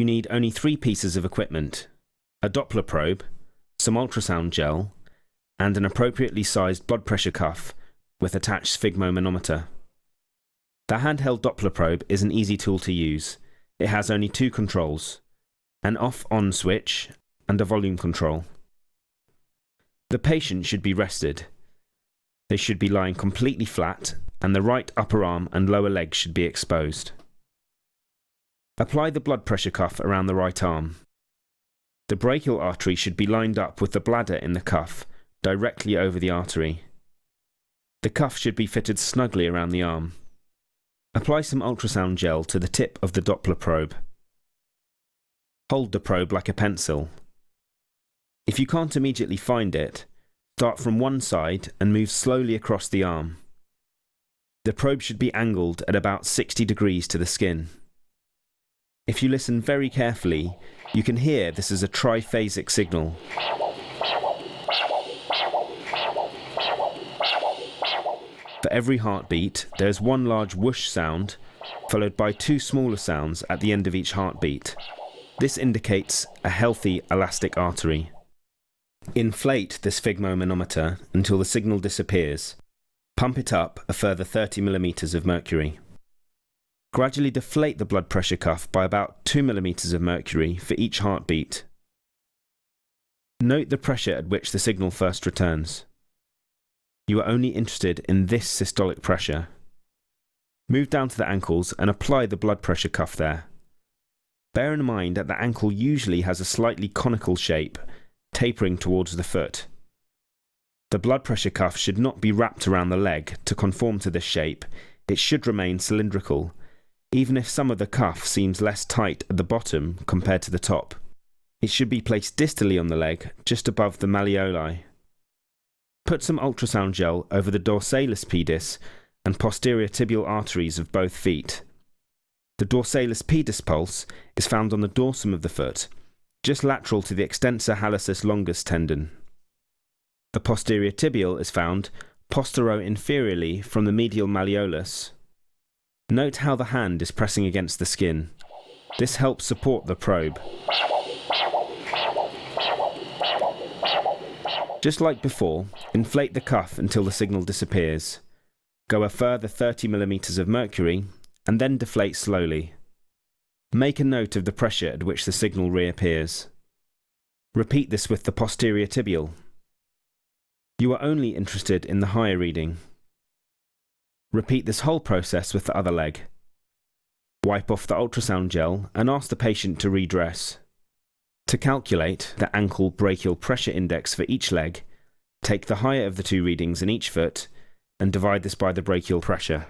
You need only 3 pieces of equipment: a Doppler probe, some ultrasound gel, and an appropriately sized blood pressure cuff with attached sphygmomanometer. The handheld Doppler probe is an easy tool to use. It has only 2 controls: an off-on switch and a volume control. The patient should be rested. They should be lying completely flat, and the right upper arm and lower leg should be exposed. Apply the blood pressure cuff around the right arm. The brachial artery should be lined up with the bladder in the cuff, directly over the artery. The cuff should be fitted snugly around the arm. Apply some ultrasound gel to the tip of the Doppler probe. Hold the probe like a pencil. If you can't immediately find it, start from one side and move slowly across the arm. The probe should be angled at about 60 degrees to the skin. If you listen very carefully, you can hear this is a triphasic signal. For every heartbeat, there is one large whoosh sound, followed by 2 smaller sounds at the end of each heartbeat. This indicates a healthy elastic artery. Inflate the sphygmomanometer until the signal disappears. Pump it up a further 30 mm of mercury. Gradually deflate the blood pressure cuff by about 2 mm of mercury for each heartbeat. Note the pressure at which the signal first returns. You are only interested in this systolic pressure. Move down to the ankles and apply the blood pressure cuff there. Bear in mind that the ankle usually has a slightly conical shape, tapering towards the foot. The blood pressure cuff should not be wrapped around the leg to conform to this shape. It should remain cylindrical, even if some of the cuff seems less tight at the bottom compared to the top. It should be placed distally on the leg, just above the malleoli. Put some ultrasound gel over the dorsalis pedis and posterior tibial arteries of both feet. The dorsalis pedis pulse is found on the dorsum of the foot, just lateral to the extensor hallucis longus tendon. The posterior tibial is found postero-inferiorly from the medial malleolus. Note how the hand is pressing against the skin. This helps support the probe. Just like before, inflate the cuff until the signal disappears. Go a further 30 mm of mercury, and then deflate slowly. Make a note of the pressure at which the signal reappears. Repeat this with the posterior tibial. You are only interested in the higher reading. Repeat this whole process with the other leg. Wipe off the ultrasound gel and ask the patient to redress. To calculate the ankle brachial pressure index for each leg, take the higher of the 2 readings in each foot and divide this by the brachial pressure.